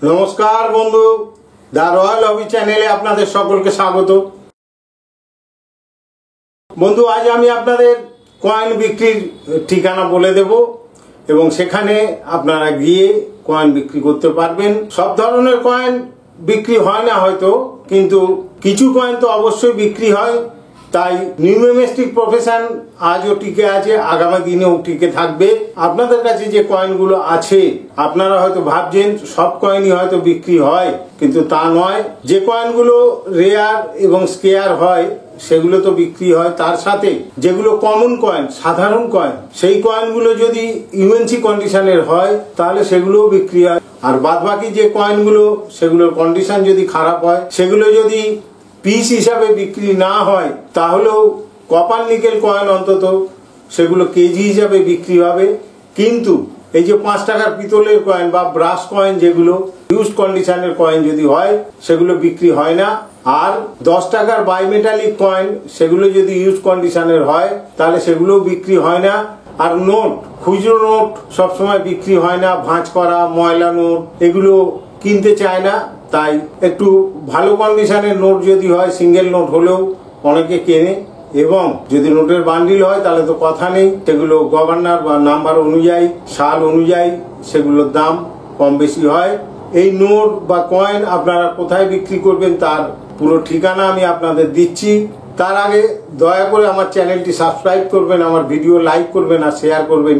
नमस्कार बंधु the royal हबी चैनेले आपनादेर सकलके स्वागत। बंधु आज आमी आपनादेर कয়েন बिक्रिर ठिकाना बोले देब एबं सेखाने आपनारा गिये कয়েন बिक्री करते पारबेन। सब धरनेर कয়েন बिक्री हय ना हयतो, किन्तु किछु कয়েন तो अवश्यई बिक्री हय। তাই নিউমিস্টিক প্রফেশন আজও টিকে আছে, আগামী দিনেও টিকে থাকবে। আপনাদের কাছে যে কয়েনগুলো আছে আপনারা হয়তো ভাবছেন সব কয়েনই হয়তো বিক্রি হয়, কিন্তু তা নয়। যে কয়েনগুলো রেয়ার এবং স্কেয়ার হয় সেগুলো তো বিক্রি হয়, তার সাথে যেগুলো কমন কয়েন সাধারণ কয়েন সেই কয়েনগুলো যদি ইউএনসি কন্ডিশনের হয় তাহলে সেগুলোও বিক্রি হয়। আর বাদবাকি যে কয়েনগুলো সেগুলোর কন্ডিশন যদি খারাপ হয়, সেগুলো যদি পিস হিসাবে বিক্রি না হয় তাহলেও কপার নিকেল কয়েন অন্তত সেগুলো কেজি হিসাবে বিক্রি হবে। কিন্তু এই যে 5 টাকার পিতলের কয়েন বা ব্রাশ কয়েন যেগুলো ইউজ কন্ডিশনের কয়েন যদি হয় সেগুলো বিক্রি হয় না। আর 10 টাকার বাইমেটালিক কয়েন সেগুলো যদি ইউজ কন্ডিশনের হয় তাহলে সেগুলোও বিক্রি হয় না। আর নোট, খুচরো নোট সবসময় বিক্রি হয় না, ভাঁজ করা ময়লা নোট এগুলো কিনতে চায় না। তাই একটু ভালো কন্ডিশনের নোট যদি হয়, সিঙ্গেল নোট হলেও অনেকে কেনে, এবং যদি নোটের বান্ডিল হয় তাহলে তো কথা নেই, সেগুলো গভর্নর বা নাম্বার অনুযায়ী সাল অনুযায়ী সেগুলোর দাম কম বেশি হয়। এই নোট বা কয়েন আপনারা কোথায় বিক্রি করবেন তার পুরো ঠিকানা আমি আপনাদের দিচ্ছি। তার আগে দয়া করে আমার চ্যানেলটি সাবস্ক্রাইব করবেন, আমার ভিডিও লাইক করবেন আর শেয়ার করবেন।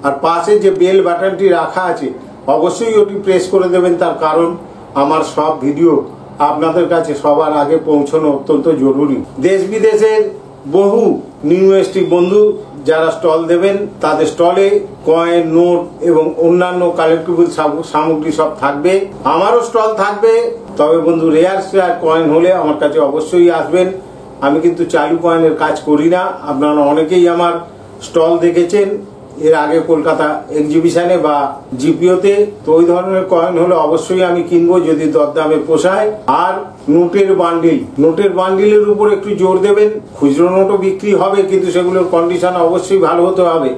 আর পাশে যে বেল বাটনটি রাখা আছে অবশ্যই ওটি প্রেস করে দেবেন, তার কারণ আমার সব ভিডিও আপনাদের কাছে সবার আগে পৌঁছানো অত্যন্ত জরুরি। দেশ বিদেশের বহু নিউমিস্টিক বন্ধু যারা স্টল দেবেন তাদের স্টলে কয়েন, নোট এবং অন্যান্য কালেক্টেবল সামগ্রী সব থাকবে। আমারও স্টল থাকবে, তবে বন্ধু রেয়ার শেয়ার কয়েন হলে আমার কাছে অবশ্যই আসবেন। আমি কিন্তু চালু কয়েনের কাজ করি না। আপনারা অনেকেই আমার স্টল দেখেছেন এর আগে কলকাতা এক্সিবিশনে বা জিপিওতে, তো ওই ধরনের কয়েন হলে অবশ্যই আমি কিনবো যদি দরদামে পোষায়। আর নোটের বান্ডিলের উপর একটু জোর দেবেন। খুচরো নোটও বিক্রি হবে, কিন্তু সেগুলোর কন্ডিশন অবশ্যই ভালো হতে হবে।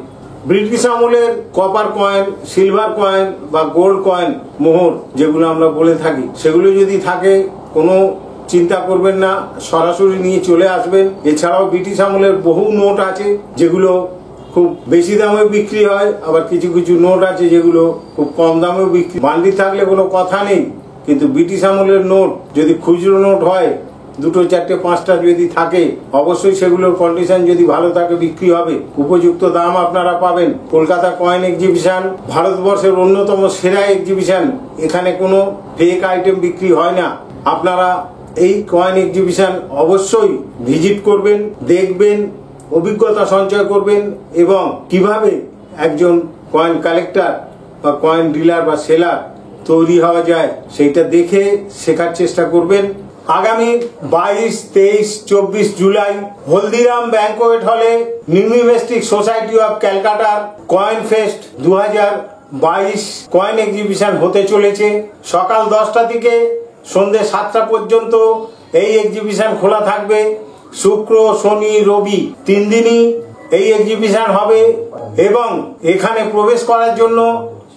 ব্রিটিশ আমলের কপার কয়েন, সিলভার কয়েন বা গোল্ড কয়েন, মোহর যেগুলো আমরা বলে থাকি, সেগুলো যদি থাকে কোনো চিন্তা করবেন না, সরাসরি নিয়ে চলে আসবেন। এছাড়াও ব্রিটিশ আমলের বহু নোট আছে যেগুলো খুব বেশি দামে বিক্রি হয়, আবার কিছু কিছু নোট আছে যেগুলো খুব কম দামেও বিক্রি। বান্ডিল থাকলে কোনো কথা নেই, কিন্তু ব্রিটিশ আমলের নোট যদি খুচরো নোট হয় 2, 4, 5টা যদি থাকে অবশ্যই সেগুলোর কন্ডিশন যদি ভালো থাকে বিক্রি হবে, উপযুক্ত দাম আপনারা পাবেন। কলকাতা কয়েন এক্সিবিশন ভারতবর্ষের অন্যতম সেরা এক্সিবিশন, এখানে কোনো ফেক আইটেম বিক্রি হয় না। আপনারা এই কয়েন এক্সিবিশন অবশ্যই ভিজিট করবেন, দেখবেন, অভিজ্ঞতা সঞ্চয় করবেন এবং কিভাবে একজন কয়েন কালেক্টর বা কয়েন ডিলার বা সেলার তৈরি হওয়া যায় সেইটা দেখে শেখার চেষ্টা করবেন। আগামী 22, 23, 24 জুলাই হলদিরাম ব্যাংকোয়েট হলে নিউমিস্টিক সোসাইটি অফ ক্যালকাটার কয়েন ফেস্ট 2022 কয়েন এক্সিবিশন হতে চলেছে। সকাল 10টা থেকে সন্ধ্যে 7টা পর্যন্ত এই এক্সিবিশন খোলা থাকবে। শুক্র, শনি, রবি 3 দিনই এই এক্সিবিশন হবে এবং এখানে প্রবেশ করার জন্য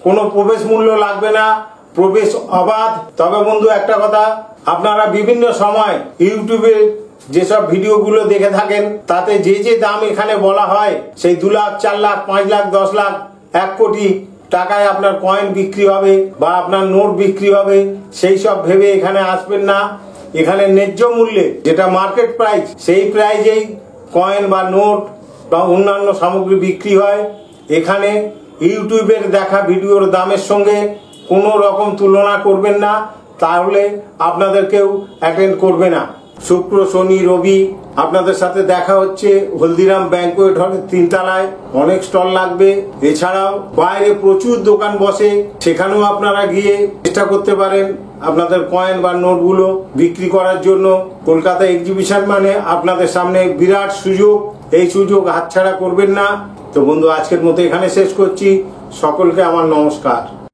কোনো প্রবেশ মূল্য লাগবে না, প্রবেশ অবাধ। তবে বন্ধু একটা কথা, আপনারা বিভিন্ন সময় ইউটিউবে যেসব ভিডিওগুলো দেখে থাকেন তাতে যে দাম এখানে বলা হয় সেই 2 লাখ, 4 লাখ, 5 লাখ, 10 লাখ, 1 কোটি টাকায় আপনার কয়েন বিক্রি হবে বা আপনার নোট বিক্রি হবে, সেই সব ভেবে এখানে আসবেন না। এখানে ন্যায্য মূল্যে যেটা মার্কেট প্রাইস সেই প্রাইজেই কয়েন বা নোট বা অন্যান্য সামগ্রী বিক্রি হয়। এখানে ইউটিউবের দেখা ভিডিওর দামের সঙ্গে কোনো রকম তুলনা করবেন না, তাহলে আপনাদের কেউ অ্যাটেন্ড করবে না। শুক্র, শনি, রবি আপনাদের সাথে দেখা হচ্ছে হলদিরাম ব্যাংকোয়েট হলের 3 তলায়। অনেক স্টল লাগবে, এছাড়াও বাইরে প্রচুর দোকান বসে, সেখানেও আপনারা গিয়ে চেষ্টা করতে পারেন আপনাদের কয়েন বা নোটগুলো বিক্রি করার জন্য। কলকাতা এক্সিবিশন মানে আপনাদের সামনে বিরাট সুযোগ, এই সুযোগ হাতছাড়া করবেন না। তো বন্ধু আজকের মতো এখানে শেষ করছি। সকলকে আমার নমস্কার।